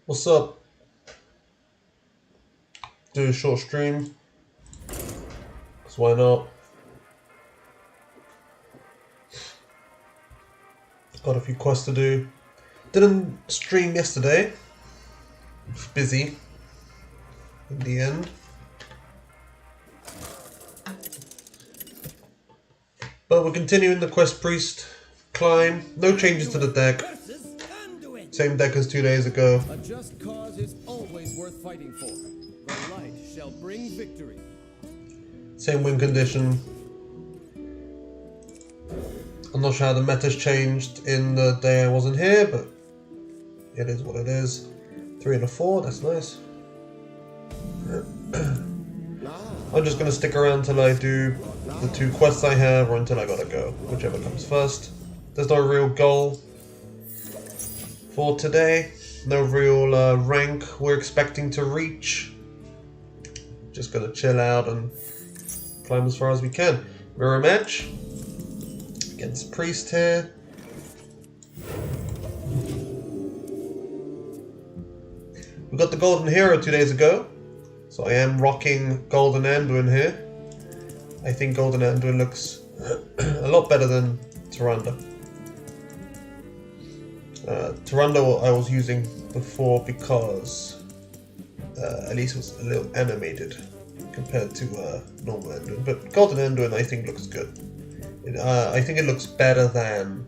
What's up? Do a short stream. Cause why not? Got a few quests to do. Didn't stream yesterday. Busy. In the end. But we're continuing the Quest Priest climb. No changes to the deck. Same deck as 2 days ago. A just cause is always worth fighting for. The light shall bring victory. Same win condition. I'm not sure how the meta's changed in the day I wasn't here, but it is what it is. 3 and a 4, that's nice. I'm just gonna stick around till I do the 2 quests I have, or until I gotta go, whichever comes first. There's no real goal for today, no real rank we're expecting to reach. Just gonna chill out and climb as far as we can. Mirror match against Priest here. We got the Golden Hero 2 days ago, so I am rocking Golden Anduin here. I think Golden Anduin looks a lot better than Tyrande. Tyrande I was using before because at least it was a little animated compared to normal Anduin. But Golden Anduin I think looks good. I think it looks better than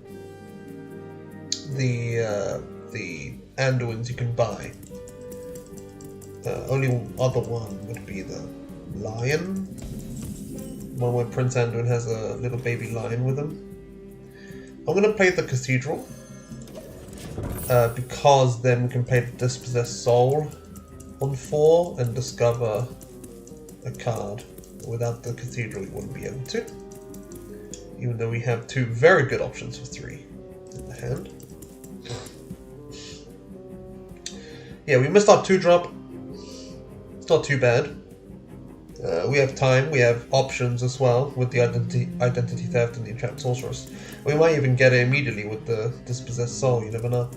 the Anduins you can buy. Only other one would be the lion. One where Prince Anduin has a little baby lion with him. I'm going to play the Cathedral. Because then we can play the Dispossessed Soul on 4 and discover a card. Without the Cathedral we wouldn't be able to. Even though we have 2 very good options for 3 in the hand. Yeah, we missed our 2-drop. It's not too bad. We have time, we have options as well with the identity theft and the entrapped sorceress. We might even get it immediately with the Dispossessed Soul, you never know.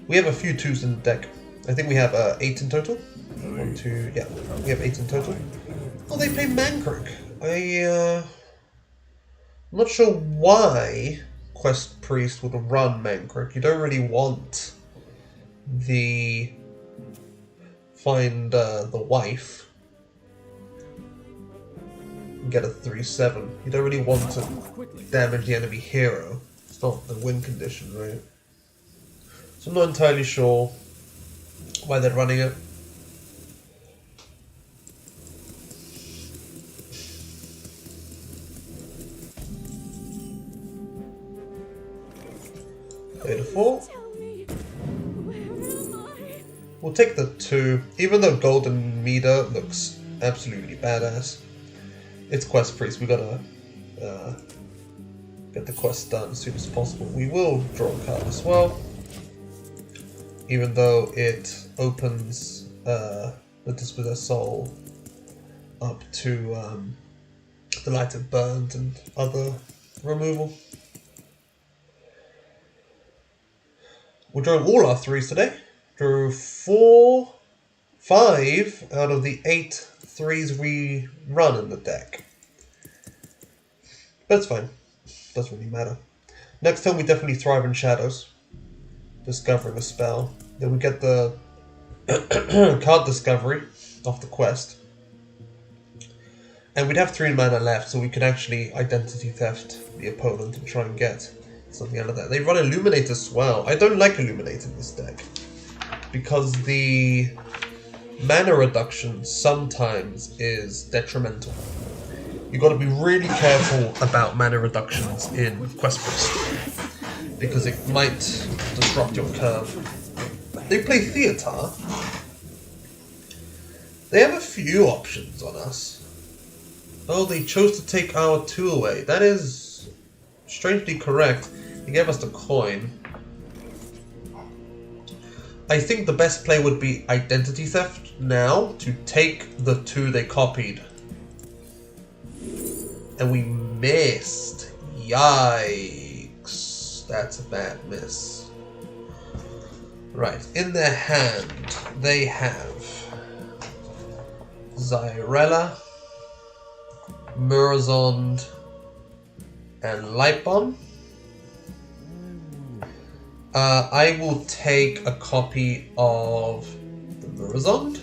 We have a few 2s in the deck. I think we have 8 in total. 1, 2, yeah, we have 8 in total. Oh, they play Mankrik. I'm not sure why Quest Priest would run Mankrik. You don't really want the find the wife and get a 3/7. You don't really want to damage the enemy hero. It's not the win condition, right? So I'm not entirely sure why they're running it. Play the 4. We'll take the 2, even though Golden Meter looks absolutely badass. It's Quest Priest, we gotta get the quest done as soon as possible. We will draw a card as well, even though it opens the Dispossessed Soul up to the Lighted Burnt and other removal. We're drawing all our 3s today. Drew 5 out of the 8 3s we run in the deck. But it's fine. Doesn't really matter. Next time we definitely thrive in shadows. Discovering a spell. Then we get the card discovery off the quest. And we'd have 3 mana left, so we could actually identity theft the opponent and try and get something out of that. They run Illuminate as well. I don't like Illuminate in this deck, because the mana reduction sometimes is detrimental. You got to be really careful about mana reductions in Quest Priest, because it might disrupt your curve. They play Theater. They have a few options on us. Oh, they chose to take our 2 away. That is strangely correct. They gave us the coin. I think the best play would be Identity Theft now to take the 2 they copied. And we missed. Yikes. That's a bad miss. Right, in their hand, they have Zyrella, Murazond, and Light Bomb. I will take a copy of the Murazond,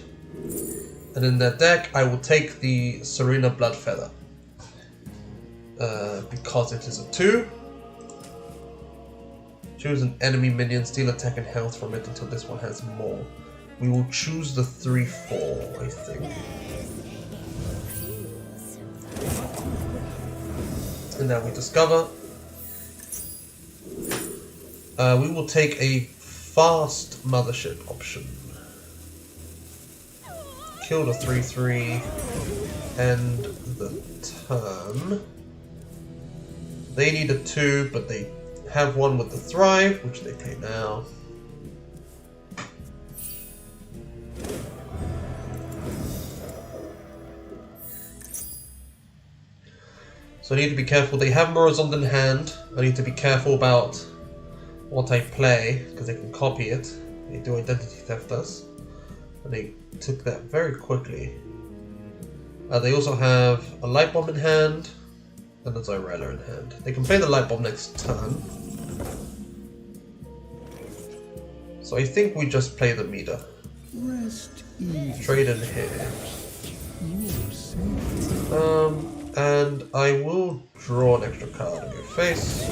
and in their deck, I will take the Serena Bloodfeather. Because it is a 2. Choose an enemy minion, steal attack and health from it until this one has more. We will choose the 3/4, I think. And now we discover. We will take a fast mothership option. Kill the 3/3. End the turn. They need a 2, but they have one with the Thrive, which they pay now. So I need to be careful. They have Murazond in hand. I need to be careful about what I play, because they can copy it. They do identity theft us. And they took that very quickly. They also have a Light Bomb in hand and a Zyrella in hand. They can play the Light Bomb next turn. So I think we just play the meter. Rest easy. Trade in here. And I will draw an extra card in your face.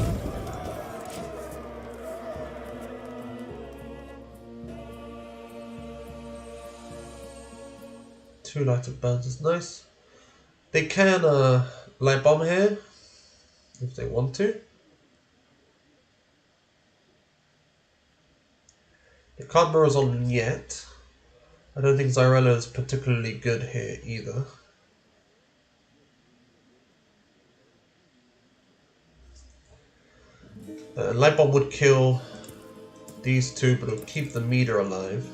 Two lighted burns is nice. They can Light Bomb here if they want to. They can't Murazond yet. I don't think Zyrella is particularly good here either. Light Bomb would kill these two, but it would keep the meter alive.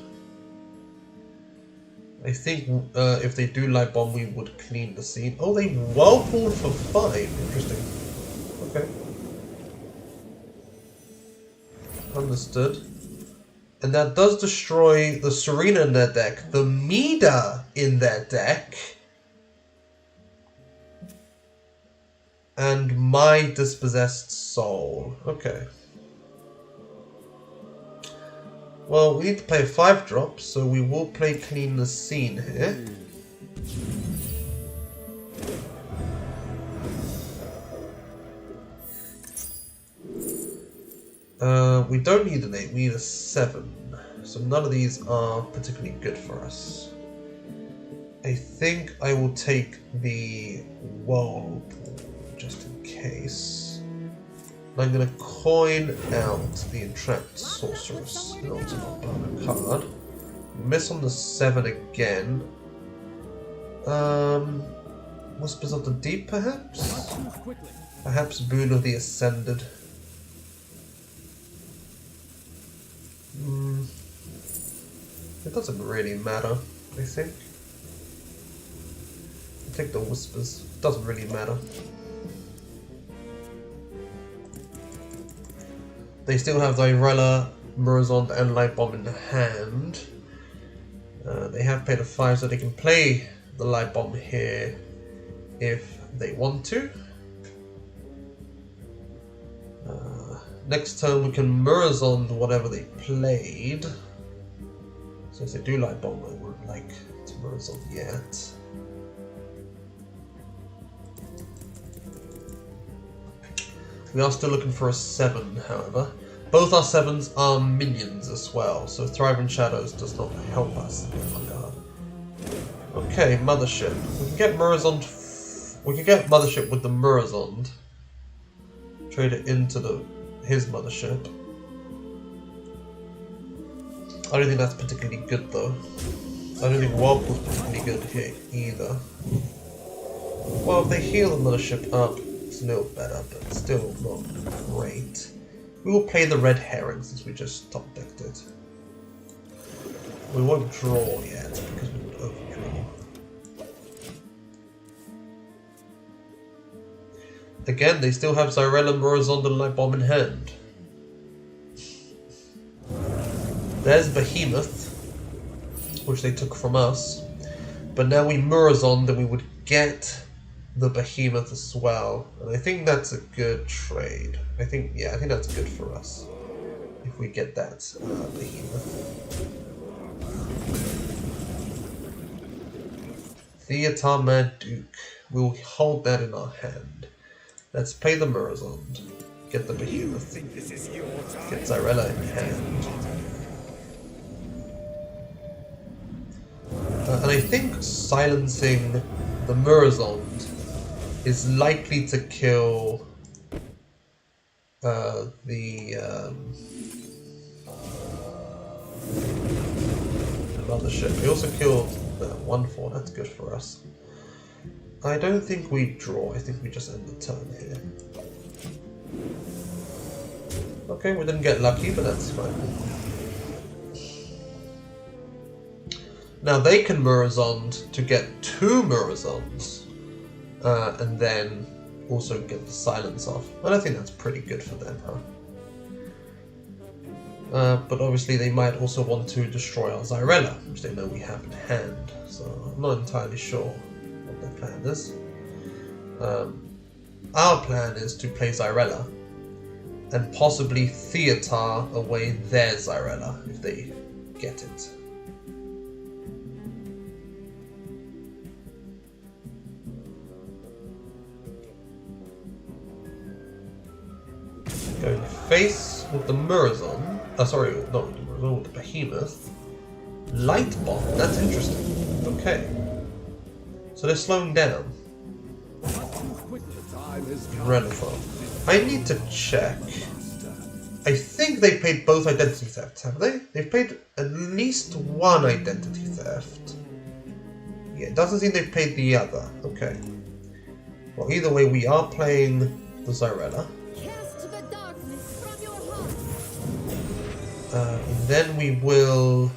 I think if they do Light Bomb, we would clean the scene. Oh, they Whirlpool for 5. Interesting. Okay. Understood. And that does destroy the Serena in their deck. The Mida in their deck. And my Dispossessed Soul. Okay. Well, we need to play a 5-drop, so we will play Clean the Scene here. We don't need an 8, we need a 7. So none of these are particularly good for us. I think I will take the Whirlpool, just in case. And I'm going to coin out the Entrapped Sorceress in order to not burn a card. Miss on the 7 again. Whispers of the Deep, perhaps? Perhaps Boon of the Ascended. It doesn't really matter, I think. I'll take the Whispers. It doesn't really matter. They still have Zyrella, Murazond, and Light Bomb in hand. They have paid a 5, so they can play the Light Bomb here if they want to. Next turn we can Murazond whatever they played. So if they do Light Bomb, I wouldn't like to Murazond yet. We are still looking for a 7, however. Both our 7s are minions as well, so Thrive in Shadows does not help us in that regard. Okay, Mothership. We can get Murazond. We can get Mothership with the Murazond. Trade it into his Mothership. I don't think that's particularly good though. I don't think Whirlpool's particularly good here either. Well, if they heal the Mothership up, it's a little better, but still not great. We will play the Red Herring since we just top decked it. We won't draw yet because we would overdraw. Again, they still have Zyrella, Murazond, and Light Bomb in hand. There's Behemoth, which they took from us. But now we Murazon, then we would get the Behemoth as well. And I think that's a good trade. I think that's good for us. If we get that Behemoth. Theater Mad Duke. We'll hold that in our hand. Let's play the Murazon. Get the Behemoth. Get Zyrella in hand. And I think silencing the Murazon is likely to kill another ship. We also killed the 1-4, that's good for us. I don't think we draw, I think we just end the turn here. Okay, we didn't get lucky, but that's fine. Now they can Murazond to get 2 Murazons, and then also get the silence off. And I think that's pretty good for them, huh? But obviously they might also want to destroy our Zyrella, which they know we have in hand. So I'm not entirely sure what their plan is. Our plan is to play Zyrella and possibly Theater away their Zyrella if they get it. Going face with the Murazon. Sorry, not with the Murazon, with the Behemoth. Light Bomb, that's interesting. Okay. So they're slowing down. Renaissance. I need to check. I think they paid both identity thefts, have they? They've paid at least one identity theft. Yeah, it doesn't seem they've paid the other. Okay. Well, either way, we are playing the Zyrella. Then we will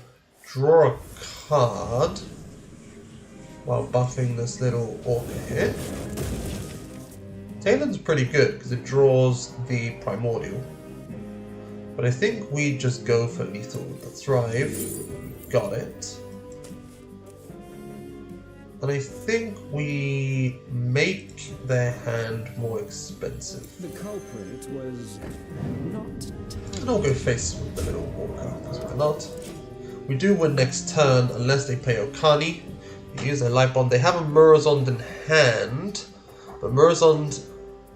draw a card while buffing this little orca here. Talon's pretty good because it draws the Primordial. But I think we just go for lethal with the Thrive. Got it. And I think we make their hand more expensive. The culprit was not. And I'll go face with the little walker, because why not? We do win next turn unless they play Okani. They use their light bomb. They have a Murazond in hand, but Murazond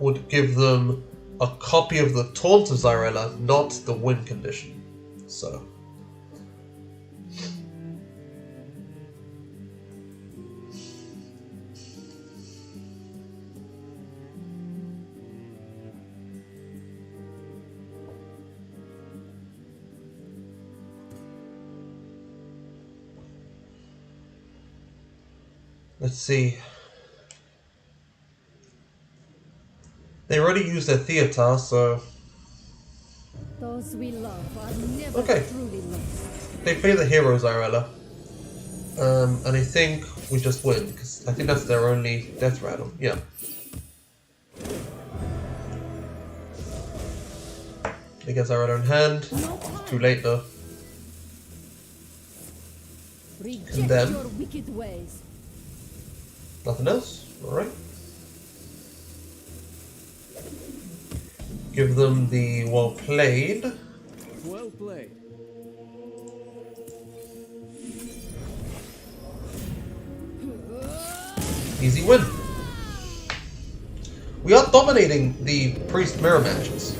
would give them a copy of the Taunt of Zyrella, not the win condition. So. Let's see. They already used their theater, so. Those we love are never okay. truly lost. They play the hero Zyrella. And I think we just win, because I think that's their only death rattle. Yeah. They get Zyrella in hand. Too late though. Reject Condemn. your wicked ways. Nothing else? Alright. Give them the well played. Well played. Easy win. We are dominating the priest mirror matches.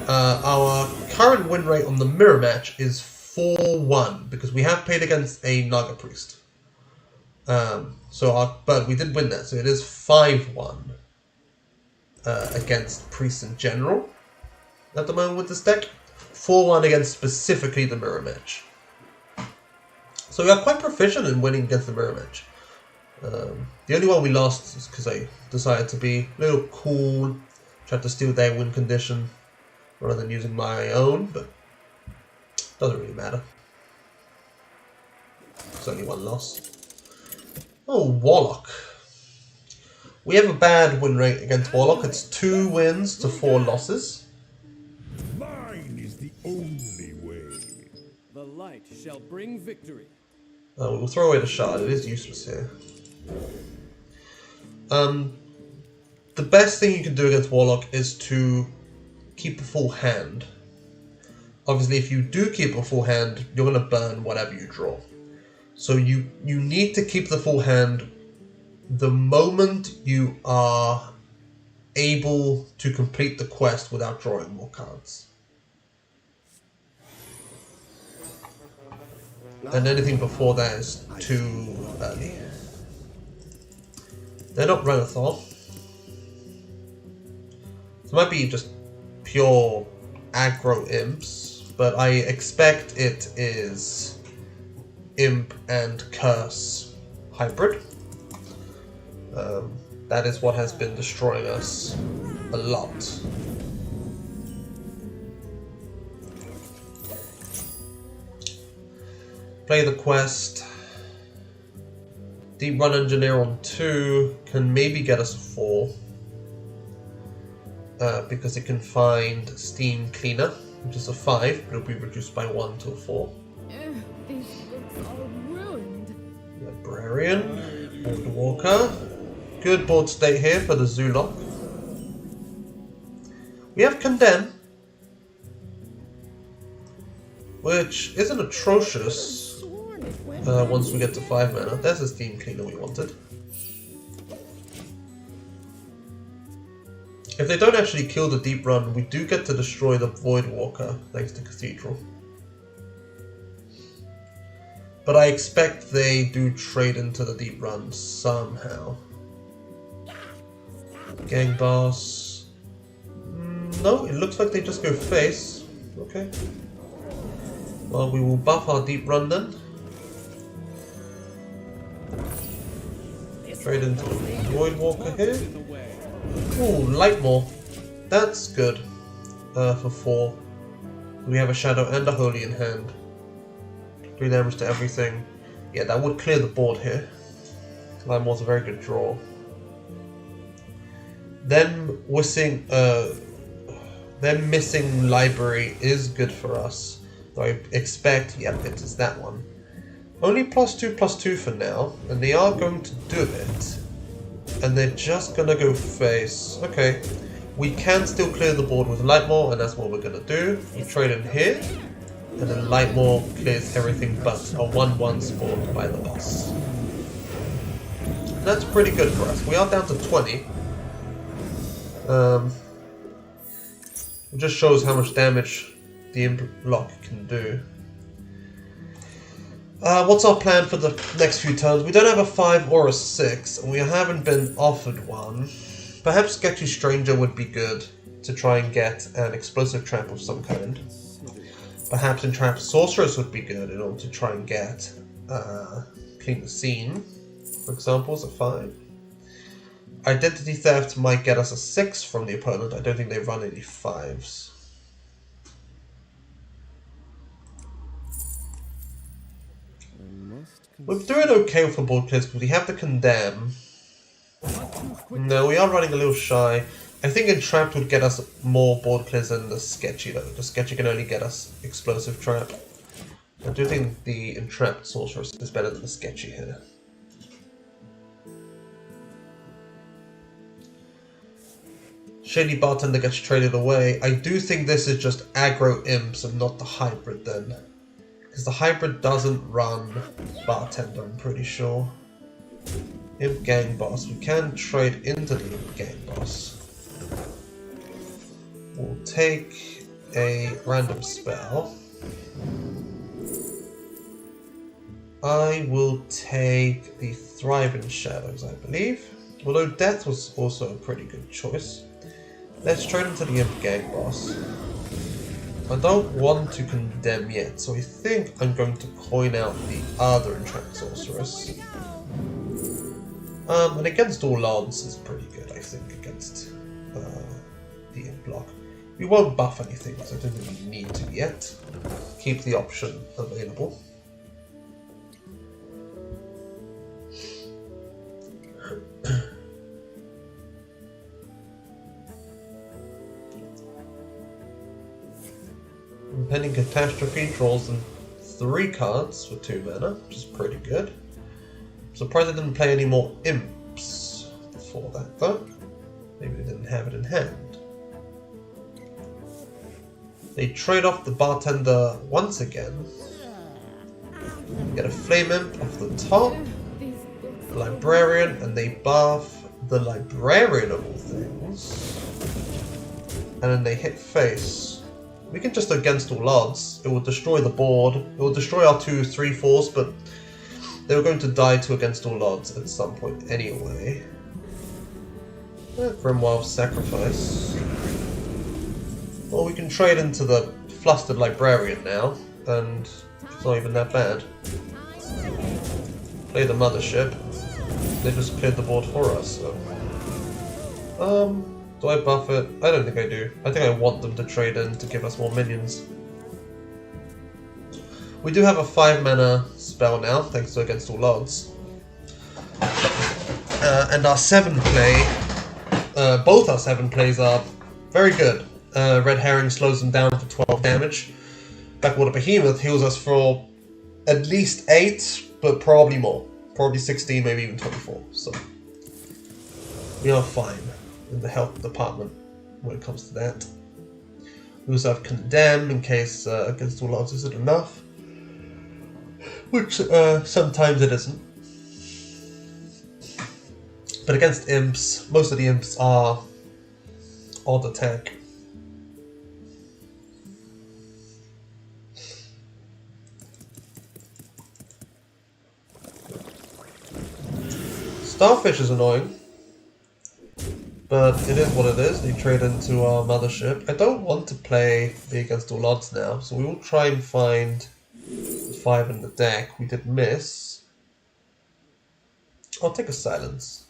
Our current win rate on the mirror match is 4-1 because we have played against a Naga priest. But we did win that, so it is 5-1 against priests in general at the moment with this deck. 4-1 against specifically the mirror match. So we are quite proficient in winning against the mirror match. The only one we lost is because I decided to be a little cool, tried to steal their win condition rather than using my own, but doesn't really matter. It's only one loss. Oh, Warlock. We have a bad win rate against Warlock. It's 2 wins to 4 losses. Mine is the only way. The shall bring victory. We'll throw away the shard, it is useless here. The best thing you can do against Warlock is to keep a full hand. Obviously, if you do keep a full hand, you're going to burn whatever you draw. So you need to keep the full hand the moment you are able to complete the quest without drawing more cards. And anything before that is too early. They're not Renathor. It might be just pure aggro imps, but I expect it is imp and curse hybrid. That is what has been destroying us a lot. Play the quest. Deep Run Engineer on 2 can maybe get us a 4. Because it can find Steam Cleaner, which is a 5, but it'll be reduced by 1 to a 4. These books are ruined. Librarian, Order Walker. Good board state here for the Zulok. We have Condemn, which isn't atrocious once we get to 5 mana. There's a Steam Cleaner we wanted. If they don't actually kill the Deep Run, we do get to destroy the Void Walker thanks to Cathedral. But I expect they do trade into the Deep Run somehow. Gang Boss. No, it looks like they just go face. Okay. Well, we will buff our Deep Run then. Trade into the Void Walker here. Ooh, Lightmore. That's good. For 4. We have a Shadow and a Holy in hand. 3 damage to everything. Yeah, that would clear the board here. Lightmore's a very good draw. Them missing Library is good for us. So I expect, yep, it is that one. Only +2/+2 for now, and they are going to do it. And they're just gonna go face. Okay, we can still clear the board with Lightmore, and that's what we're gonna do. We trade in here, and then Lightmore clears everything but a 1/1 spawn by the boss. And that's pretty good for us. We are down to 20. It just shows how much damage the Imp Lock can do. What's our plan for the next few turns? We don't have a 5 or a 6, and we haven't been offered one. Perhaps Sketchy Stranger would be good to try and get an explosive trap of some kind. Perhaps Entrapped Sorceress would be good in order to try and get Clean the Scene, for example, as a 5. Identity Theft might get us a 6 from the opponent. I don't think they run any 5s. We're doing okay for board clears because we have the Condemn. No, we are running a little shy. I think Entrapped would get us more board clears than the Sketchy though. The Sketchy can only get us Explosive Trap. I do think the Entrapped Sorceress is better than the Sketchy here. Shady Bartender gets traded away. I do think this is just aggro imps and not the hybrid then. Because the hybrid doesn't run Bartender, I'm pretty sure. Imp Gang Boss. We can trade into the Imp Gang Boss. We'll take a random spell. I will take the Thriving Shadows, I believe. Although Death was also a pretty good choice. Let's trade into the Imp Gang Boss. I don't want to Condemn yet, so I think I'm going to coin out the other Entrapped Sorceress. And against all odds is pretty good, I think, against the Imp block. We won't buff anything, so I don't think we need to yet. Keep the option available. Impending Catastrophe draws them 3 cards for 2 mana, which is pretty good. I'm surprised I didn't play any more imps for that though. Maybe they didn't have it in hand. They trade off the bartender once again. Get a flame imp off the top, the librarian, and they buff the librarian of all things. And then they hit face. We can just against all odds. It will destroy the board. It will destroy our 2/3/4s, but they were going to die to against all odds at some point anyway. Grimoire Sacrifice. Well, we can trade into the flustered librarian now, and it's not even that bad. Play the mothership. They just cleared the board for us, so. Do I buff it? I don't think I do. I think I want them to trade in to give us more minions. We do have a 5 mana spell now, thanks to Against All Odds. And our 7 play, both our 7 plays are very good. Red Herring slows them down for 12 damage. Blackwater Behemoth heals us for at least 8, but probably more. Probably 16, maybe even 24. So we are fine in the health department when it comes to that. We also have Condemn in case Against All Odds isn't enough. Which sometimes it isn't. But against imps, most of the imps are odd attack. Starfish is annoying, but it is what it is. They trade into our mothership. I don't want to play the Against All Odds now, so we will try and find the 5 in the deck. We did miss. I'll take a silence.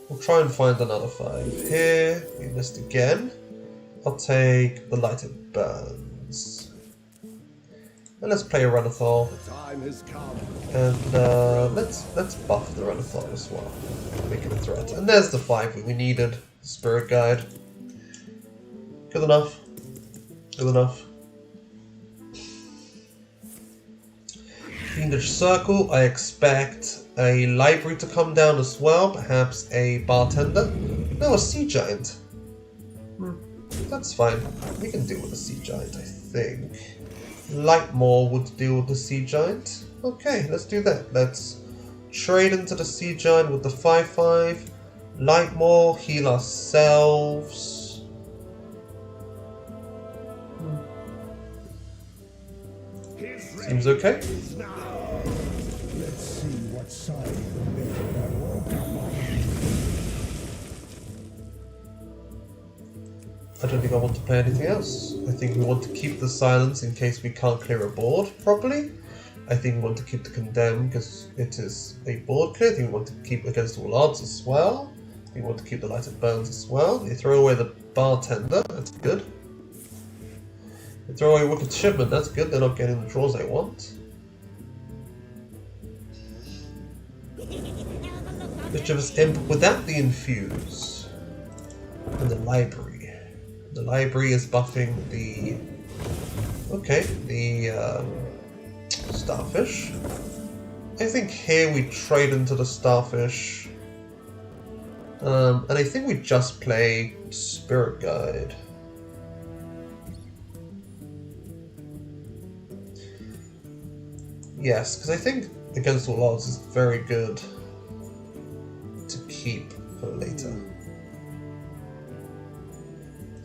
We'll try and find another 5. Here, we missed again. I'll take the Lighted Burns. And let's play a Renathal. And let's buff the Renathal as well. Make it a threat. And there's the 5 we needed. The Spirit Guide. Good enough. Good enough. Fiendish Circle. I expect a library to come down as well. Perhaps a bartender. No, a Sea Giant. That's fine. We can deal with a Sea Giant, I think. Lightmore would deal with the Sea Giant. Okay, let's do that. Let's trade into the Sea Giant with the 5/5. Lightmore, heal ourselves. Seems okay. Let's see what side of the bed I woke up on. I don't think I want to play anything else. I think we want to keep the silence in case we can't clear a board properly. I think we want to keep the Condemn because it is a board clear. I think we want to keep Against All Odds as well. I think we want to keep the Lighted Burns as well. They throw away the Bartender, that's good. They throw away Wicked Shipment, that's good. They're not getting the draws they want. Mischievous Imp without the Infuse. And the Library. The library is buffing the... Okay, the Starfish. I think here we trade into the Starfish. And I think we just play Spirit Guide. Yes, because I think Against All Odds is very good to keep for later.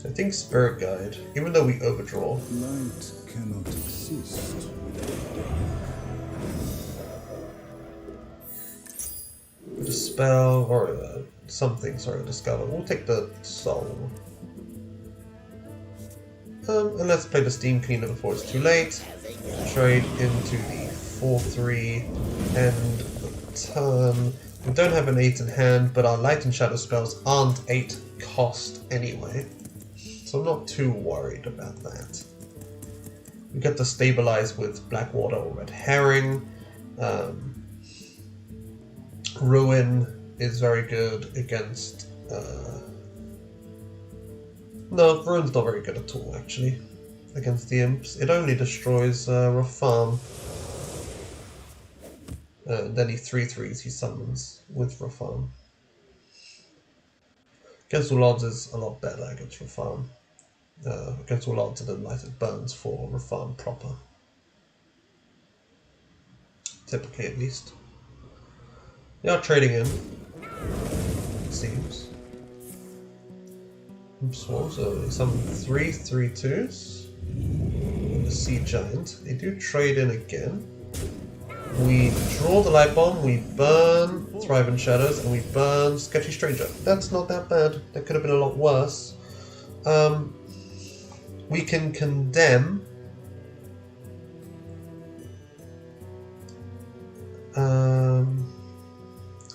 I think Spirit Guide, even though we overdraw. Light cannot exist without With a spell, or something, sorry, discover. We'll take the soul. And let's play the Steam Cleaner before it's too late. Trade into the 4/3 end the turn. We don't have an 8 in hand, but our Light and Shadow spells aren't 8 cost anyway. So I'm not too worried about that. We get to stabilize with Blackwater or Red Herring. Ruin is very good against... No, Ruin's not very good at all, actually. against the imps. It only destroys Rafam. Then he 3/3s he summons with Rafam. Against all odds is a lot better against Rafam. Against all odds, and then Lighted Burns for Rafam proper. Typically, at least. They are trading in, it seems. So some 3/3/2s. And the Sea Giant. They do trade in again. We draw the Light Bomb, we burn Thrive in Shadows, and we burn Sketchy Stranger. That's not that bad. That could have been a lot worse. We can condemn.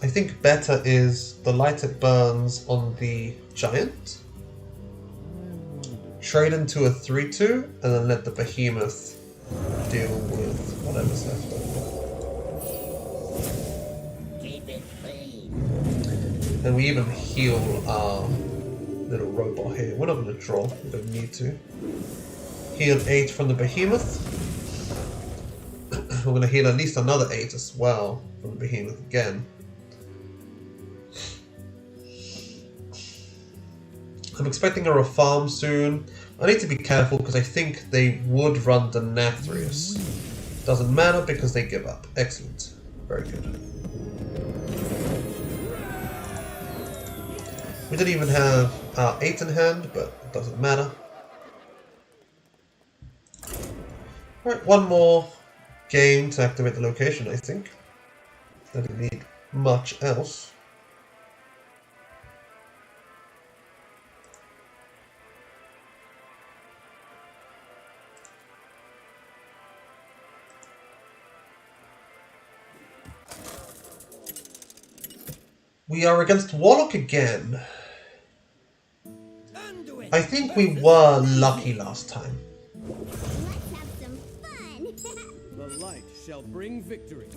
I think better is the Lighted Burns on the Giant. Trade into a 3/2, and then let the Behemoth deal with whatever's left over. And we even heal our little robot here. We're not going to draw, we don't need to. Heal 8 from the Behemoth. We're going to heal at least another 8 as well from the Behemoth again. I'm expecting a Rafam soon. I need to be careful because I think they would run the Nathrius. Doesn't matter because they give up. Excellent. Very good. We didn't even have our 8 in hand, but it doesn't matter. Alright, one more game to activate the location, I think. I didn't need much else. We are against Warlock again. I think we were lucky last time. Let's have some fun. The light shall bring victory.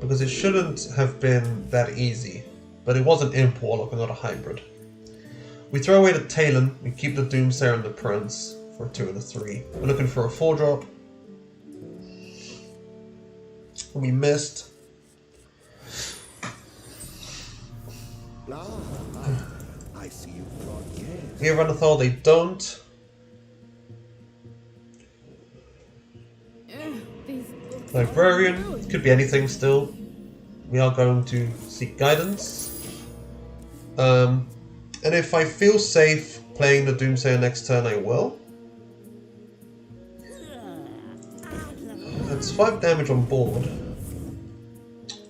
Because it shouldn't have been that easy. But it was an Imp Warlock and not a hybrid. We throw away the Talon, we keep the Doomsayer and the Prince for a 2 and a 3. We're looking for a 4-drop. We missed. I see you brought yes. We have Renathal, they don't. Librarian, could be anything still. We are going to seek guidance. And if I feel safe playing the Doomsayer next turn, I will. That's 5 damage on board.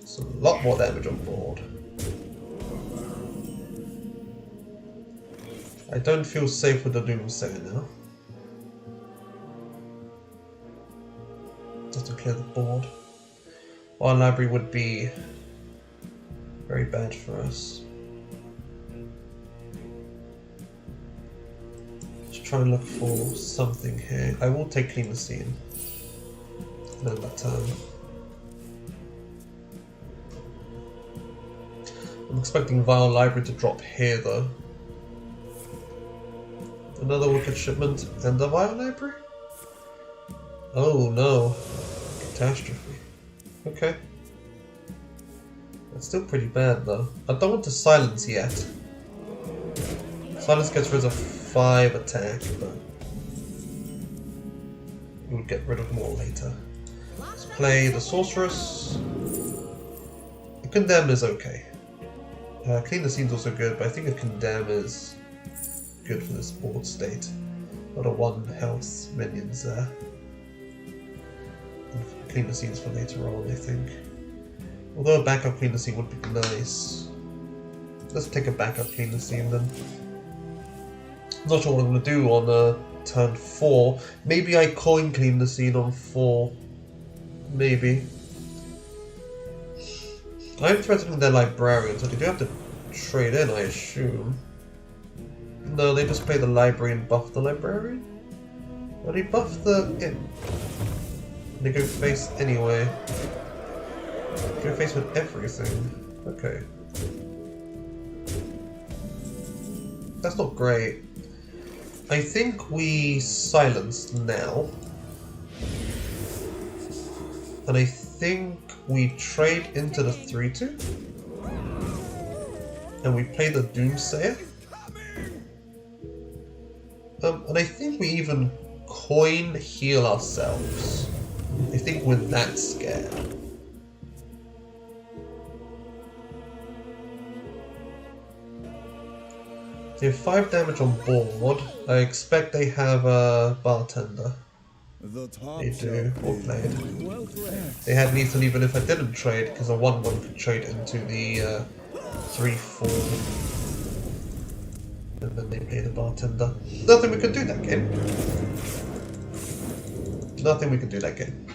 It's a lot more damage on board. I don't feel safe with the Doomsayer now. Just to clear the board. Our library would be very bad for us. Just try and look for something here. I will take Clean the Scene. And then that turn. I'm expecting Vile Library to drop here though. Another Wicked Shipment and a Vile Library? Oh no. Catastrophe. Okay. That's still pretty bad though. I don't want to silence yet. Silence gets rid of 5 attack, but we'll get rid of more later. Let's play the Sorceress. The Condemn is okay. Clean the Scene's also good, but I think a Condemn is good for this board state. Not a 1 health minions there. And Clean the Scenes for later on, I think. Although a backup Clean the Scene would be nice. Let's take a backup Clean the Scene then. I'm not sure what I'm going to do on turn 4. Maybe I coin Clean the Scene on 4. Maybe. I'm threatening their Librarian, so they do have to trade in, I assume. No, they just play the Library and buff the Librarian? Or they buff the Imp? They go face anyway. Go face with everything. Okay. That's not great. I think we silence now. And I think we trade into the 3-2. And we play the Doomsayer. And I think we even coin heal ourselves. I think we're that scared. They have 5 damage on board. I expect they have a bartender. They do, or played. They had lethal even if I didn't trade, because a 1-1 could trade into the 3-4. And then they play the bartender. Nothing we could do that game. Nothing we could do that game.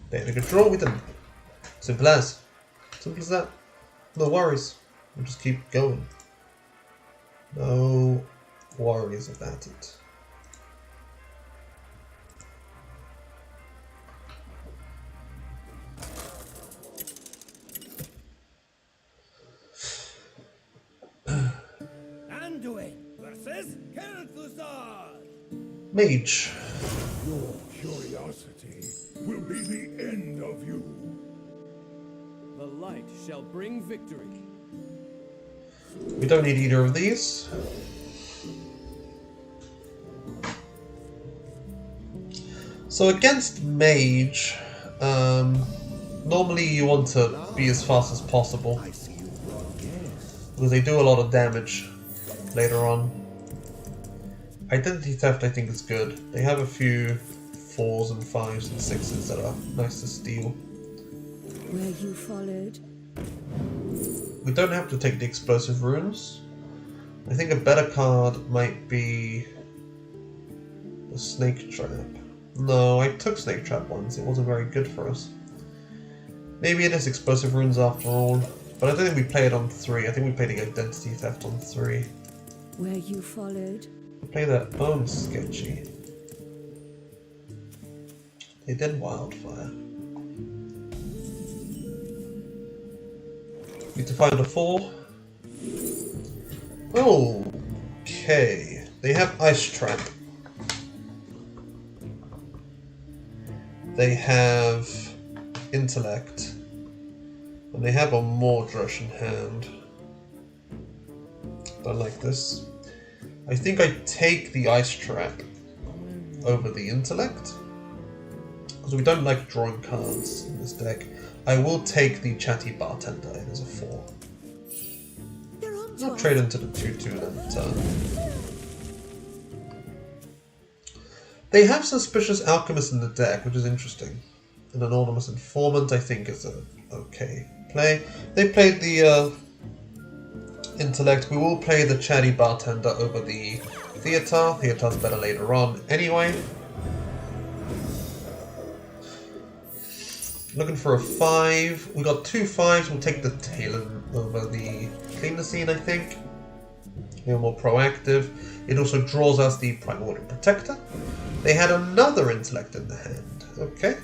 They had a good draw, we didn't. Simple as. Simple as that. No worries. We'll just keep going. No worries about it. Anduin versus Kel'Thuzad. Mage. Your curiosity will be the end of you. The light shall bring victory. We don't need either of these. So against Mage, normally you want to be as fast as possible, because they do a lot of damage later on. Identity Theft I think is good. They have a few 4s and 5s and 6s that are nice to steal. Were you followed? We don't have to take the explosive runes. I think a better card might be the Snake Trap. No, I took Snake Trap once. It wasn't very good for us. Maybe it is explosive runes after all. But I don't think we play it on 3. I think we play the Identity Theft on 3. Were you followed? We play that. Oh, sketchy. They did Wildfire. Need to find a 4. Okay. They have Ice Trap. They have Intellect. And they have a Mordrush in hand. Don't like this. I think I take the Ice Trap over the Intellect. Because we don't like drawing cards in this deck. I will take the Chatty Bartender in as a 4. I'll trade into the 2-2 then turn. They have Suspicious Alchemist in the deck, which is interesting. An Anonymous Informant I think is a okay play. They played the Intellect. We will play the Chatty Bartender over the Theater. Theater's better later on anyway. Looking for a 5. We got 2 5s. We'll take the Talon over the Clean the Scene, I think. We're more proactive. It also draws us the Primordial Protector. They had another Intellect in the hand. Okay.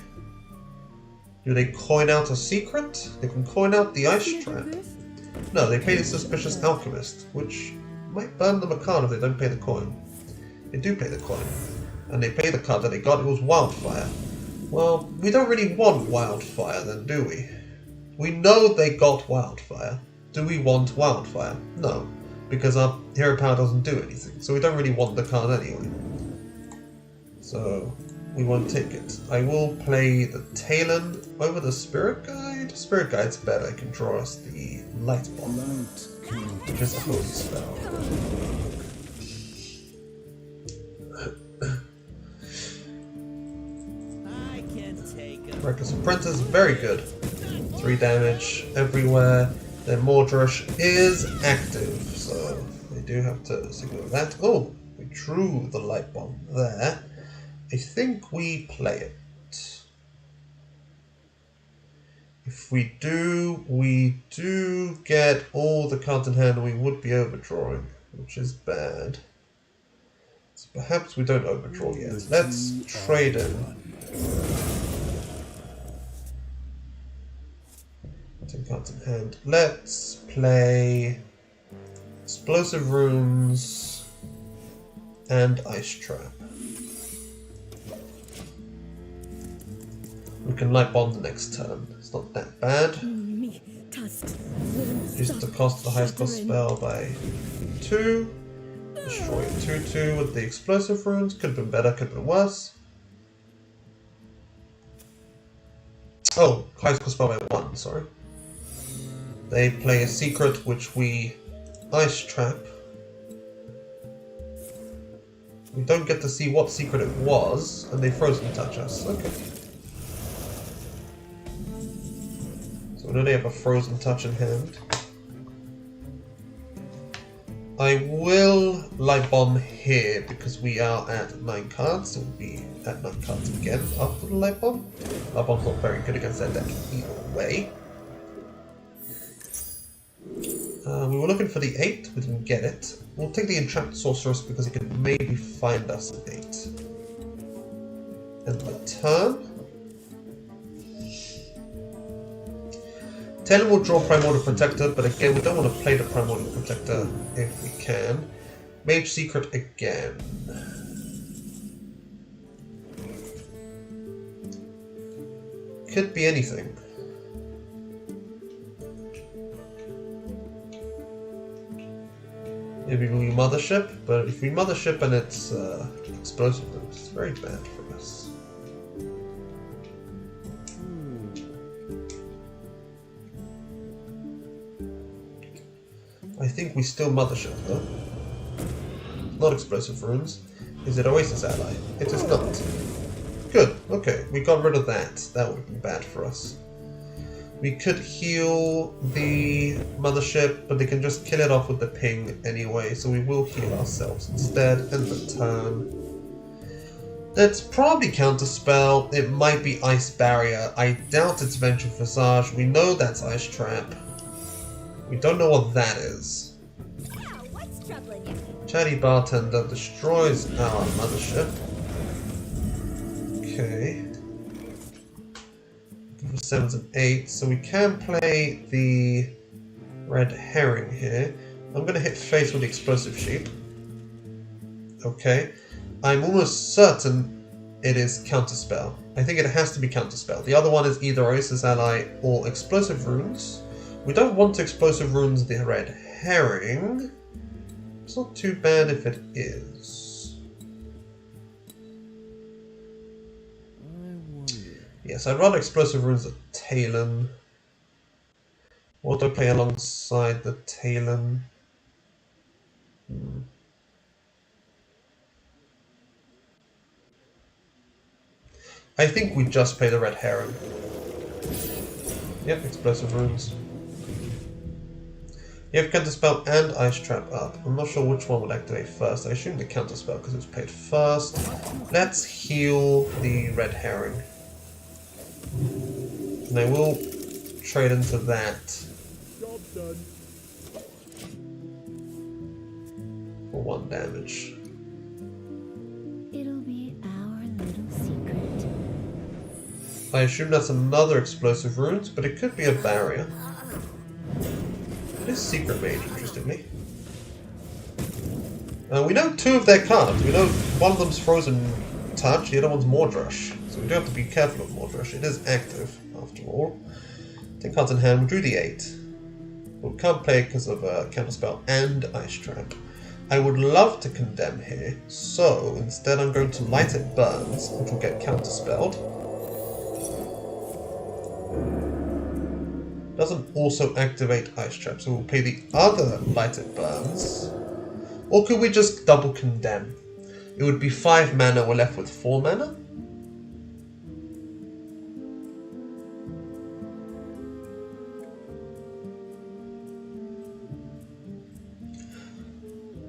Do they coin out a secret? They can coin out the Ice Trap. No, they pay the Suspicious Alchemist, which might burn them a card if they don't pay the coin. They do pay the coin. And they pay the card that they got. It was Wildfire. Well, we don't really want Wildfire then, do we? We know they got Wildfire. Do we want Wildfire? No, because our Hero Power doesn't do anything, so we don't really want the card anyway. So, we won't take it. I will play the Talon over the Spirit Guide. Spirit Guide's better, it can draw us the Light Bomb, which is a holy spell. Reckless Apprentice, very good. 3 damage everywhere. Then Mordrush is active, so we do have to signal that. Oh, we drew the Light Bomb there. I think we play it. If we do get all the cards in hand, we would be overdrawing, which is bad. So perhaps we don't overdraw yet. Let's trade in. 10 cards in hand. Let's play Explosive runes and ice trap. We can light bomb the next turn. It's not that bad. Reduce the cost of the highest cost spell by 2. Destroy it 2/2 with the explosive runes. Could have been better, could have been worse. Oh, highest cost spell by 1, sorry. They play a secret which we ice trap. We don't get to see what secret it was, and they frozen touch us. Okay. So we only have a frozen touch in hand. I will light bomb here because we are at 9 cards, so we'll be at 9 cards again after the light bomb. Light bomb's not very good against that deck either way. We were looking for the 8, we didn't get it. We'll take the Entrapped Sorceress because it can maybe find us an 8. And the turn. Talon will draw Primordial Protector, but again, we don't want to play the Primordial Protector if we can. Mage Secret again. Could be anything. Maybe we Mothership, but if we Mothership and it's explosive, it's very bad for us. I think we still Mothership though. Not explosive runes. Is it Oasis Ally? It is not. Good, okay, we got rid of that. That would have been bad for us. We could heal the Mothership, but they can just kill it off with the ping anyway, so we will heal ourselves instead. End the turn. That's probably Counterspell. It might be Ice Barrier. I doubt it's Vengeful Visage. We know that's Ice Trap. We don't know what that is. What's troubling you? Chatty Bartender destroys our Mothership. Okay. 7s and 8s, so we can play the red herring here. I'm going to hit face with the explosive sheep. Okay. I'm almost certain it is Counterspell. I think it has to be Counterspell. The other one is either Oasis Ally or Explosive Runes. We don't want to Explosive Runes the red herring. It's not too bad if it is. Yes, I'd rather Explosive Runes the Talon. Autoplay alongside the Talon. I think we just play the red herring. Yep, Explosive Runes. You have Counterspell and Ice Trap up. I'm not sure which one would activate first. I assume the Counterspell because it was played first. Let's heal the red herring. And I will trade into that. Job done. For 1 damage. It'll be our little secret. I assume that's another Explosive Runes, but it could be a barrier. It is Secret Mage, interestingly. We know 2 of their cards. We know one of them's Frozen Touch, the other one's Mordrush. So we do have to be careful of Mordrush. It is active, after all. 10 cards in hand, we drew the 8. But we can't play it because of Counterspell and Ice Trap. I would love to Condemn here, so instead I'm going to Light It Burns, which will get Counterspelled. Doesn't also activate Ice Trap, so we'll play the other Light It Burns. Or could we just double Condemn? It would be 5 mana, we're left with 4 mana.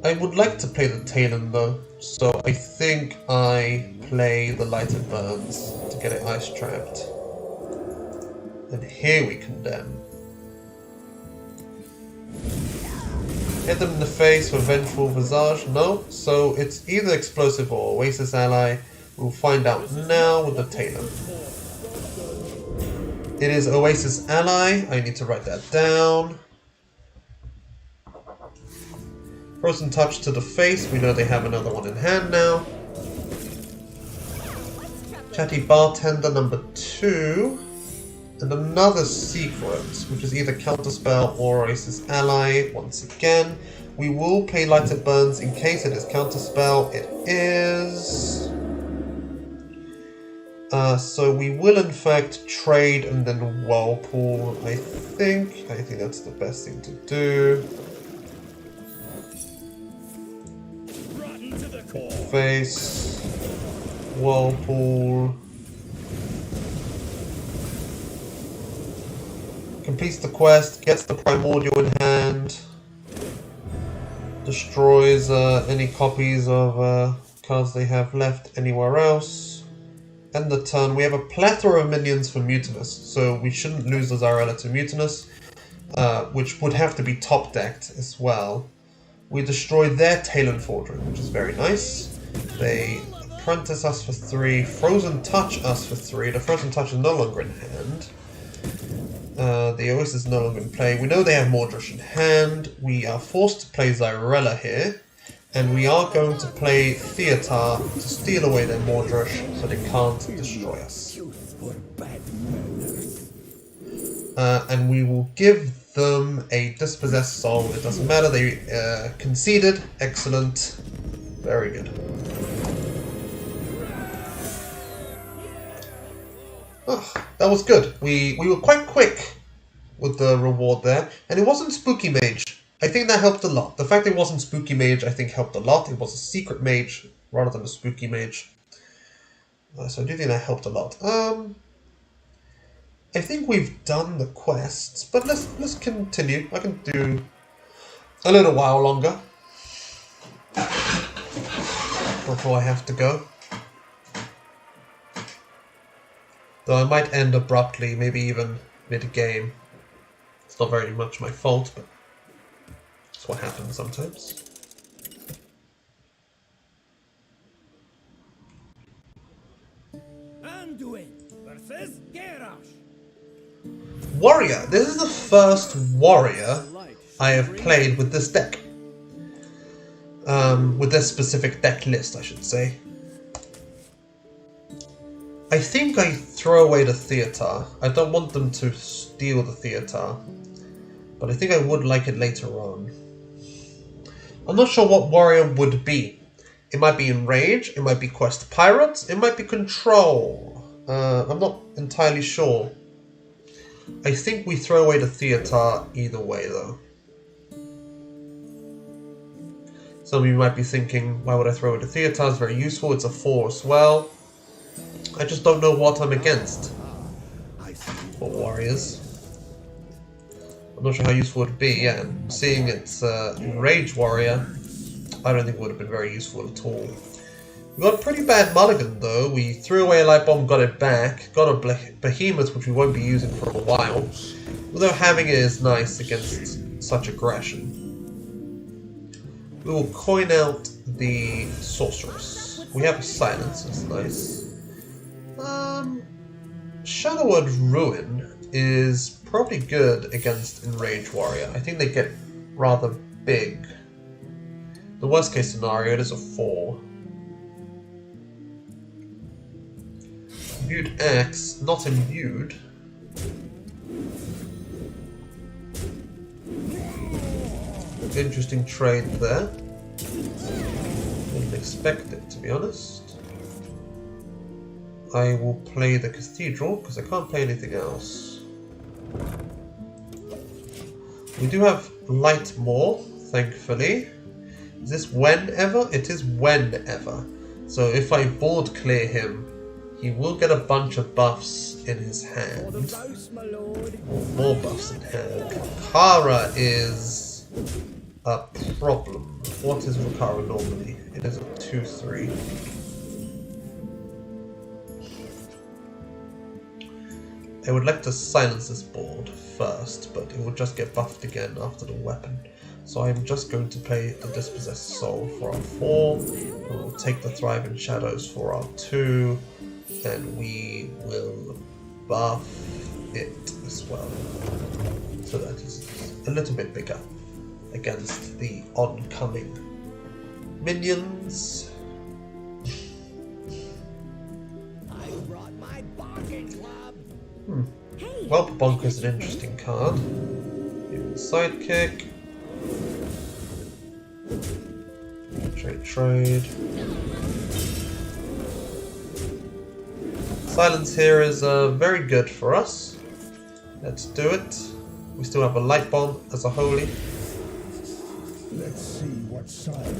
I would like to play the Talon though, so I think I play the Lighted Burns to get it Ice Trapped. And here we Condemn. Hit them in the face with Vengeful Visage? No, so it's either Explosive or Oasis Ally. We'll find out now with the Talon. It is Oasis Ally, I need to write that down. Frozen Touch to the face. We know they have another one in hand now. Chatty Bartender number 2. And another secret, which is either Counterspell or Oasis Ally. Once again, we will play Lighted Burns in case it is Counterspell. It is. So we will in fact trade and then Whirlpool, I think. I think that's the best thing to do. Face. Whirlpool. Completes the quest, gets the Primordial in hand. Destroys any copies of cards they have left anywhere else. End the turn. We have a plethora of minions for Mutinous, so we shouldn't lose the Zarella to Mutinous, which would have to be top decked as well. We destroy their Talon Fordring, which is very nice. They Apprentice us for 3, Frozen Touch us for 3. The Frozen Touch is no longer in hand. The Oasis is no longer in play. We know they have Mordresh in hand. We are forced to play Zarella here. And we are going to play Theatar to steal away their Mordresh so they can't destroy us. And we will give them a Dispossessed Soul. It doesn't matter, they conceded. Excellent. Very good. Oh, that was good. We were quite quick with the reward there. And it wasn't Spooky Mage. I think that helped a lot. The fact it wasn't Spooky Mage, I think, helped a lot. It was a Secret Mage rather than a Spooky Mage. So I do think that helped a lot. I think we've done the quests, but let's continue. I can do a little while longer before I have to go. Though I might end abruptly, maybe even mid-game. It's not very much my fault, but that's what happens sometimes. Anduin versus Garrosh. Warrior. This is the first warrior I have played with this deck. With this specific deck list, I should say. I think I throw away the Theatar. I don't want them to steal the Theatar, but I think I would like it later on. I'm not sure what warrior would be. It might be Enrage, it might be Quest Pirates, it might be Control. I'm not entirely sure. I think we throw away the Theatar either way though. Some of you might be thinking, why would I throw away the Theatar? It's very useful, it's a 4 as well. I just don't know what I'm against for warriors. I'm not sure how useful it would be, yeah. Seeing it's Enrage Warrior, I don't think it would have been very useful at all. We got a pretty bad mulligan though. We threw away a Light Bomb, got it back, got a Behemoth which we won't be using for a while. Although having it is nice against such aggression. We will coin out the Sorceress. We have a Silence, that's nice. Shadow Word Ruin is probably good against Enrage Warrior. I think they get rather big. The worst case scenario, it is a 4. Imbued Axe, not imbued. Interesting trade there. Didn't expect it, to be honest. I will play the Cathedral, because I can't play anything else. We do have Lightmore, thankfully. Is this whenever? It is whenever. So if I board clear him, he will get a bunch of buffs in his hand. More buffs in hand. Kara is a problem. What is Rakara normally? It is a 2-3. I would like to silence this board first, but it will just get buffed again after the weapon. So I'm just going to play the Dispossessed Soul for our 4. We'll take the Thriving Shadows for our 2. And we will buff it as well. So that is a little bit bigger. against the oncoming minions. I brought my bargain club. Hey, Whelp Bonk is an interesting card. Sidekick. Trade. Silence here is very good for us. Let's do it. We still have a Light Bomb as a holy. Let's see what side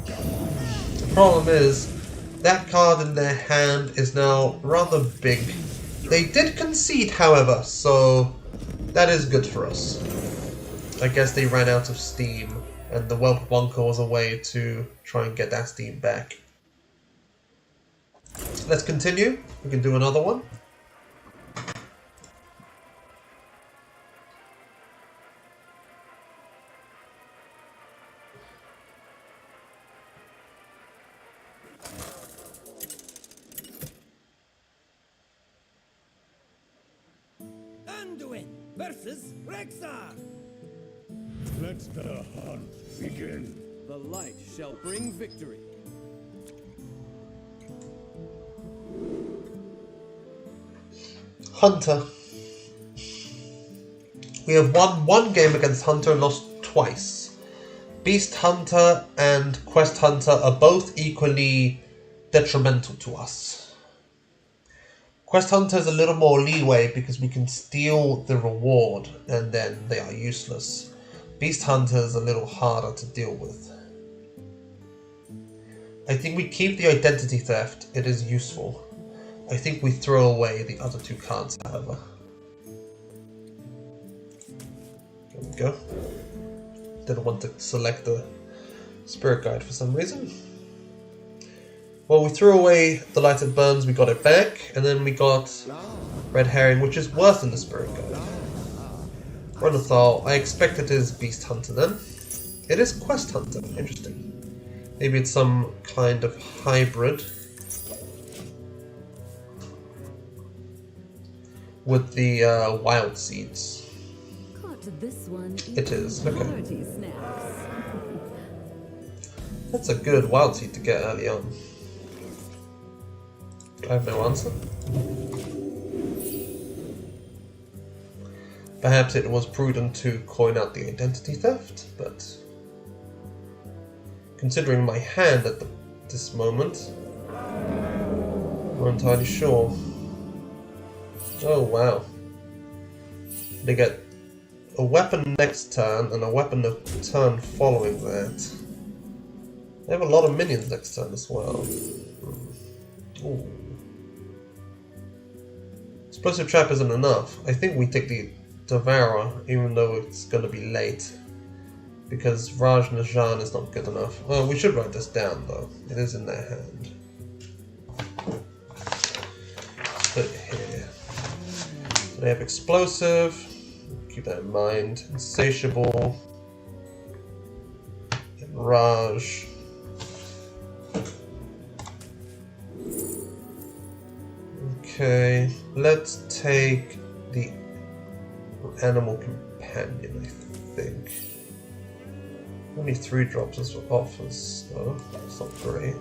The problem is, that card in their hand is now rather big. They did concede, however, so that is good for us. I guess they ran out of steam, and the Whelp Bonker was a way to try and get that steam back. Let's continue. We can do another one. Anduin versus Rexar. Let the hunt begin. The light shall bring victory. Hunter. We have won one game against Hunter and lost twice. Beast Hunter and Quest Hunter are both equally detrimental to us. Quest Hunter is a little more leeway because we can steal the reward and then they are useless. Beast Hunter is a little harder to deal with. I think we keep the identity theft, it is useful. I think we throw away the other two cards, however. There we go. Didn't want to select the Spirit Guide for some reason. Well, we threw away the Lighted Burns, we got it back, and then we got Red Herring, which is worse than the Spirit Guide. Renathal, I expect it is Beast Hunter then. It is Quest Hunter, interesting. Maybe it's some kind of hybrid with the wild seeds. Caught this one. It is, okay. Party snacks. That's a good wild seed to get early on. I have no answer. Perhaps it was prudent to coin out the identity theft, but considering my hand at this moment, I'm not entirely sure. Oh wow. They get a weapon next turn and a weapon the turn following that. They have a lot of minions next turn as well. Ooh. Explosive Trap isn't enough. I think we take the Devourer, even though it's going to be late. Because Raj Najan is not good enough. Well, we should write this down though. It is in their hand. Put it here. So they have Explosive. Keep that in mind. Insatiable. And Raj. Okay, let's take the Animal Companion, I think. Only 3 drops as offers, though. That's not great.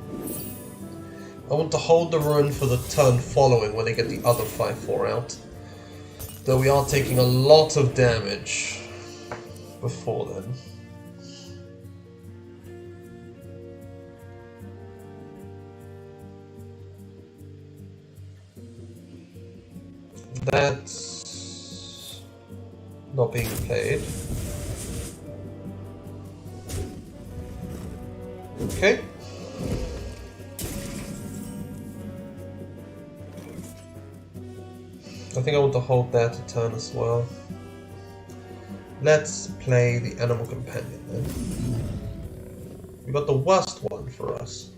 I want to hold the ruin for the turn following when they get the other 5/4 out. Though we are taking a lot of damage before then. That's not being played. Okay. I think I want to hold that a turn as well. Let's play the Animal Companion then. We got the worst one for us.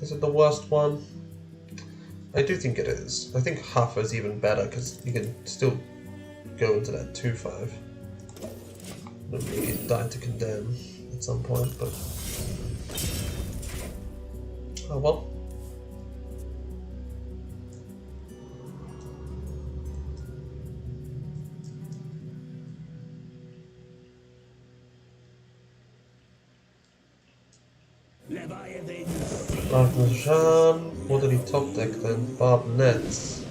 Is it the worst one? I do think it is. I think Huff is even better because you can still go into that 2/5. Maybe die to condemn at some point, but oh well. Leviathan, What did he top deck then? Barb Nets.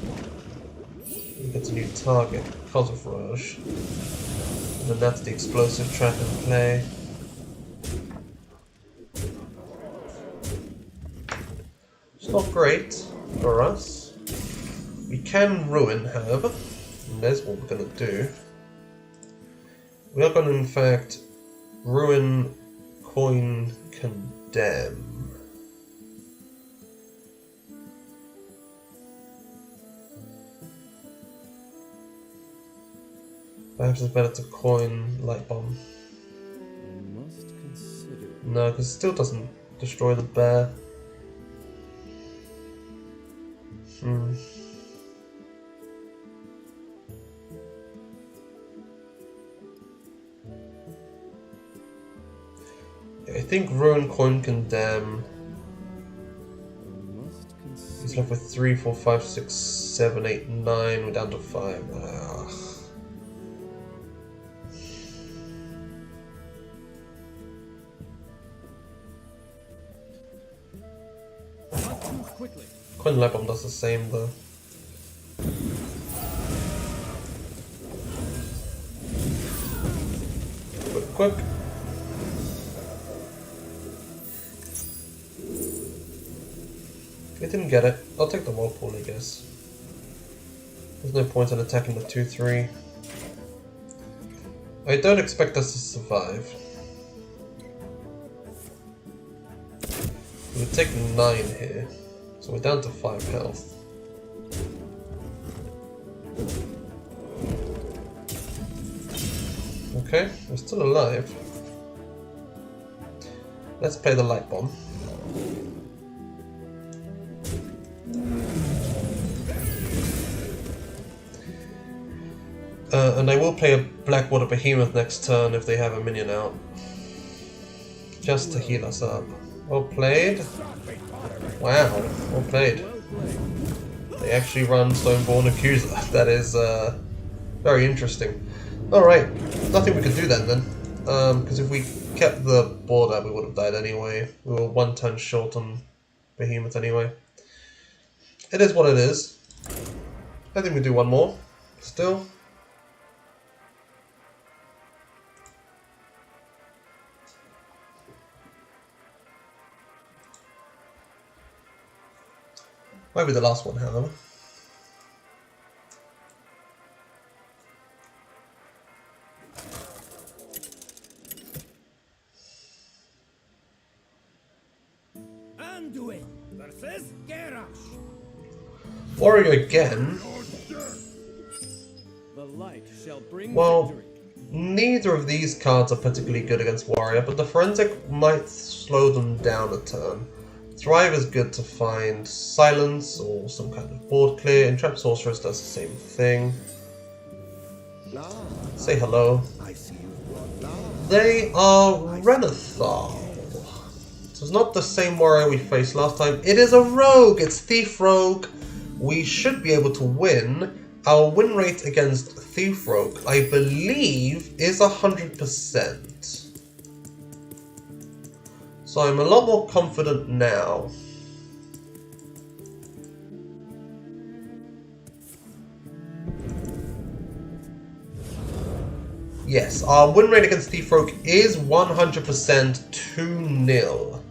He gets a new target, Cosmofrage. And then that's the explosive trap in play. It's not great for us. We can ruin, however, and that's what we're going to do. We are going to, in fact, ruin, coin, condemn. Perhaps it's better to coin Light Bomb. I must consider. No, because it still doesn't destroy the bear. I think Ruin, Coin, Condemn. I must consider. He's left with 3, 4, 5, 6, 7, 8, 9. We're down to 5. Not too quickly. Coin Light Bomb does the same though. Quick. We didn't get it. I'll take the Whirlpool, I guess. There's no point in attacking the 2-3. I don't expect us to survive. We'll take 9 here. So we're down to 5 health. Okay, we're still alive. Let's play the Light Bomb. And I will play a Blackwater Behemoth next turn if they have a minion out. Just to heal us up. Well played. Wow, well played. They actually run Stoneborn Accuser. That is very interesting. Alright, nothing we could do then. Because if we kept the board up, we would have died anyway. We were 1 turn short on Behemoth anyway. It is what it is. I think we do one more. Still. Might be the last one, however. Anduin versus Garrosh. Warrior again. The light shall bring Well, victory. neither of these cards are particularly good against Warrior, but the Forensic might slow them down a turn. Thrive is good to find silence or some kind of board clear, and Trap Sorceress does the same thing. Say hello. They are Renathal. So it's not the same warrior we faced last time. It is a rogue! It's Thief Rogue. We should be able to win. Our win rate against Thief Rogue, I believe, is 100%. So I'm a lot more confident now. Yes, our win rate against Thief Rogue is 100% 2-0.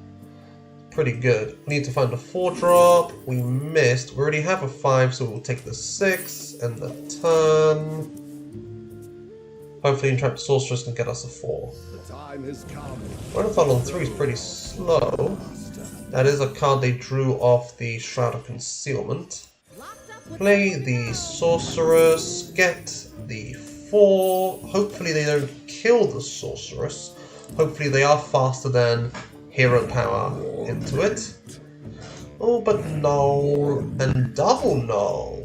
Pretty good. We need to find a 4-drop. We missed. We already have a 5, so we'll take the 6 and the turn. Hopefully Entrapped Sorceress can get us a 4. Renathal on 3 is pretty slow. That is a card they drew off the Shroud of Concealment. Play the Sorceress, get the 4. Hopefully they don't kill the Sorceress. Hopefully they are faster than Hero Power into it. Oh, but no. And double no.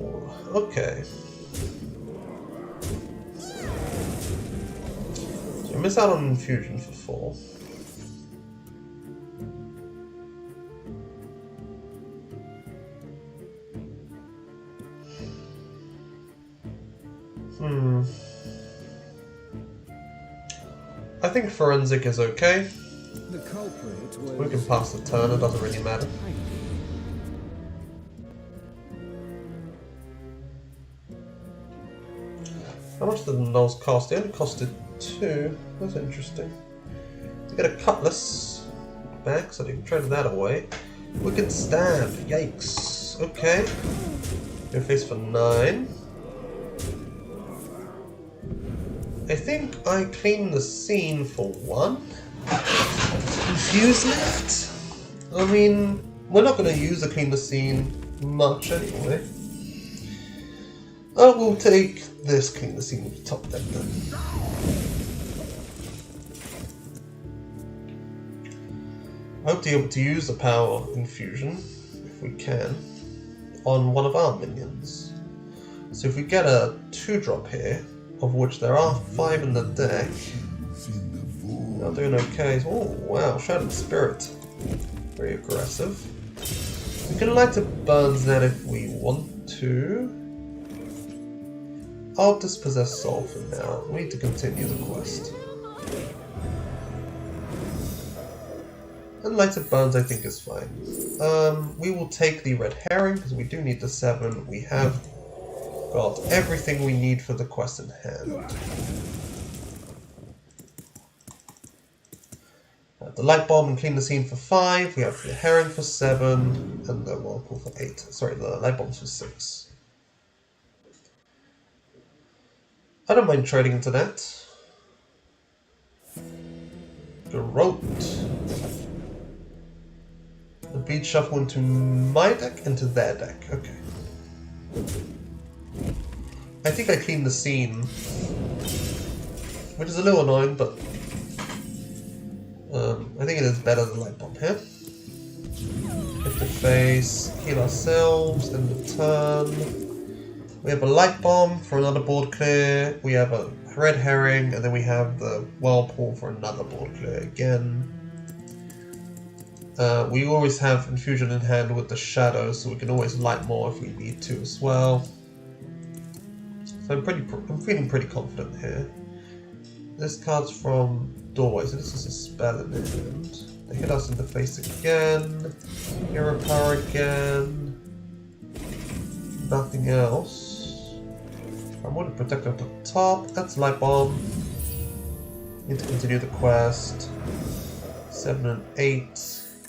Okay. So we miss out on Infusion for 4. I think Forensic is okay. The culprit was We can pass the turn, it doesn't really matter. How much did those cost? They only costed 2. That's interesting. To get a cutlass back, so they can trade that away. Wicked stab. Yikes. Okay. Your face for 9. I think I cleaned the scene for 1. Confused left? I mean, we're not going to use the clean the scene much anyway. I will take this clean the scene with the top deck then. I hope to be able to use the power infusion, if we can, on one of our minions. So if we get a 2-drop here, of which there are 5 in the deck, we are doing okay. Oh wow, Shattered Spirit. Very aggressive. We can light to burns that if we want to. I'll dispossess Soul for now. We need to continue the quest. And lighted burns I think is fine. We will take the red herring because we do need the 7. We have got everything we need for the quest in hand. The light bomb and clean the scene for 5. We have the herring for 7 and the whirlpool for 8. Sorry, the light bomb's for 6. I don't mind trading into that. Garrote. The beat shuffle into my deck, into their deck. Okay. I think I cleaned the scene, which is a little annoying, but I think it is better than light bomb here. Hit the face, heal ourselves, end the turn. We have a light bomb for another board clear. We have a red herring, and then we have the whirlpool for another board clear again. We always have infusion in hand with the shadow, so we can always light more if we need to as well. So I'm feeling pretty confident here. This card's from Doorway, so this is a spell in the hand. They hit us in the face again. Hero power again. Nothing else. I'm going to protect at the top. That's light bomb. Need to continue the quest. 7 and 8.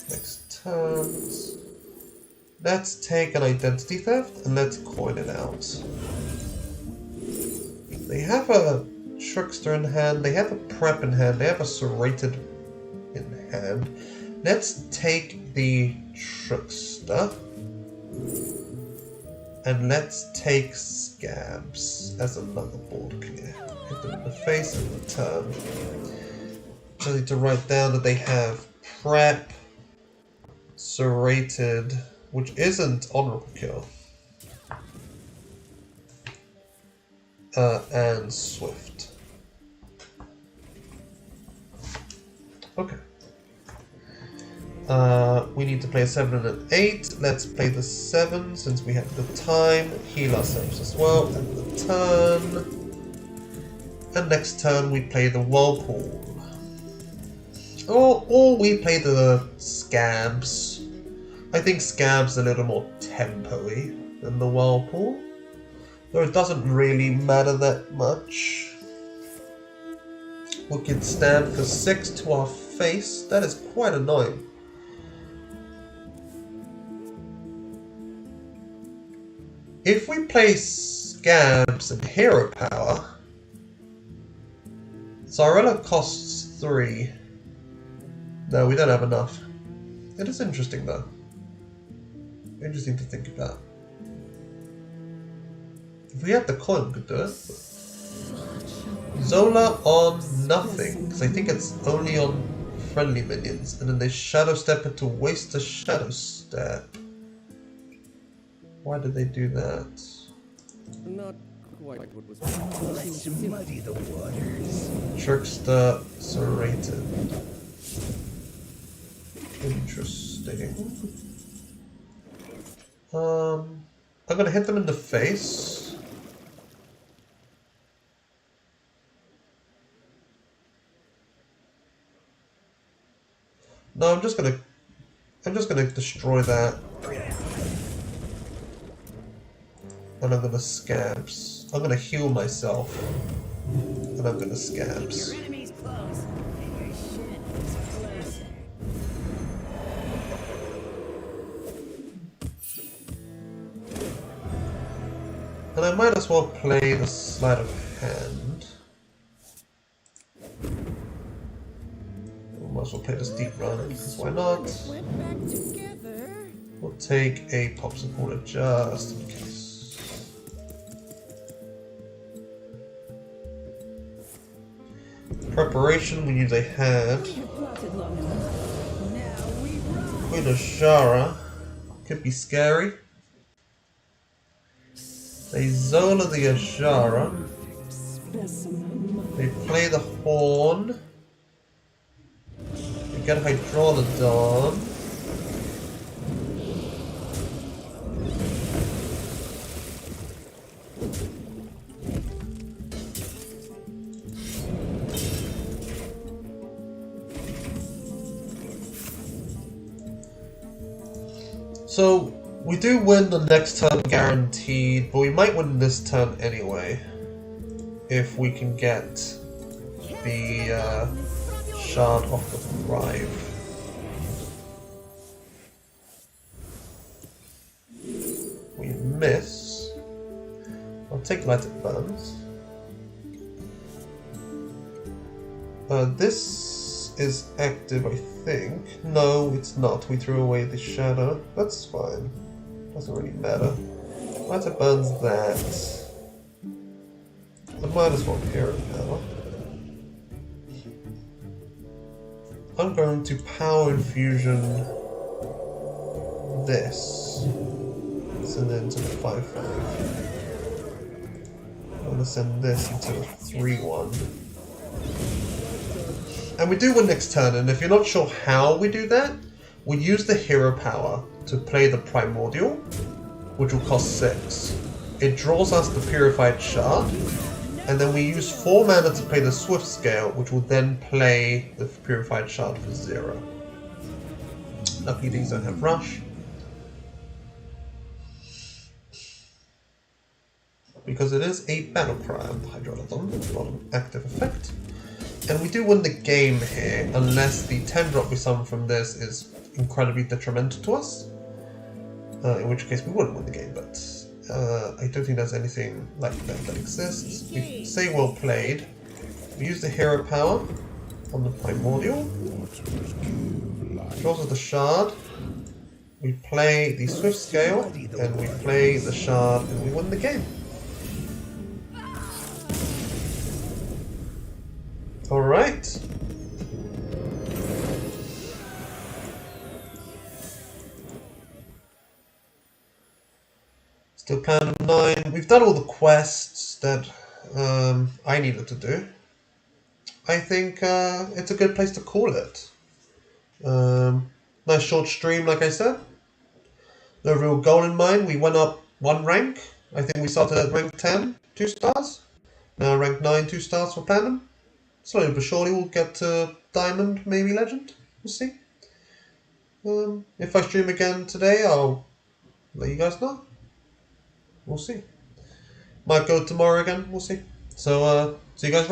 Next turns. Let's take an identity theft and let's coin it out. They have a trickster in hand. They have a prep in hand. They have a serrated in hand. Let's take the trickster. And let's take Scabs as another board clear. Hit them in the face and return. I need to write down that they have prep, serrated, which isn't honorable kill, and swift. Okay. We need to play a 7 and an 8. Let's play the 7 since we have the time. Heal ourselves as well. And the turn. And next turn we play the Whirlpool. Or we play the Scabs. I think Scabs a little more tempo-y than the Whirlpool. Though it doesn't really matter that much. Wicked Stab for 6 to our face. That is quite annoying. If we play Scabs and Hero Power, Zarella costs 3. No, we don't have enough. It is interesting though. Interesting to think about. If we had the coin, we could do it. Zola on nothing, because I think it's only on friendly minions, and then they Shadow Step it to waste a Shadow Step. Why did they do that? not quite what was Let's muddy the waters. Trickster serrated. Interesting. I'm gonna hit them in the face. No, I'm just gonna destroy that. And I'm gonna scabs. I'm gonna heal myself. And I'm gonna scabs. Your enemy's close, and your shit is closer. And I might as well play the sleight of hand. Might as well play this deep run, because why not? Went back together. We'll take a popsicle just in case. Preparation, we use a hand. We have plotted long enough. Now we run. Queen of Shara. Could be scary. They Zola the Ashara. They play the Horn. They get Hydrolodon. So, we do win the next turn guaranteed, but we might win this turn anyway. If we can get the shard off the thrive. We miss. I'll take Light It Burns. This is active, I think. No, it's not. We threw away the shadow. That's fine. Doesn't really matter. Light It Burns that. I might as well Hero Power. I'm going to Power Infusion this. Send it into the 5/5. I'm going to send this into the 3/1. And we do win next turn, and if you're not sure how we do that, we use the Hero Power to play the Primordial, which will cost 6. It draws us the Purified Shard, and then we use 4 mana to play the Swift Scale, which will then play the Purified Shard for 0. Lucky these don't have Rush. Because it is a Battle Cry on Hydrolodon, it's not an active effect. And we do win the game here, unless the 10-drop we summon from this is incredibly detrimental to us. In which case we wouldn't win the game, but I don't think there's anything like that exists. We say well played. We use the Hero Power on the Primordial. Draws us the Shard. We play the Swift Scale, and we play the Shard, and we win the game. Alright. Still plan of 9. We've done all the quests that I needed to do. I think it's a good place to call it. Nice short stream, like I said. No real goal in mind. We went up 1 rank. I think we started at rank 10, 2 stars. Now rank 9, 2 stars for Platinum. Slowly but surely we'll get to Diamond, maybe Legend. We'll see. If I stream again today, I'll let you guys know. We'll see. Might go tomorrow again. We'll see. So, see you guys later.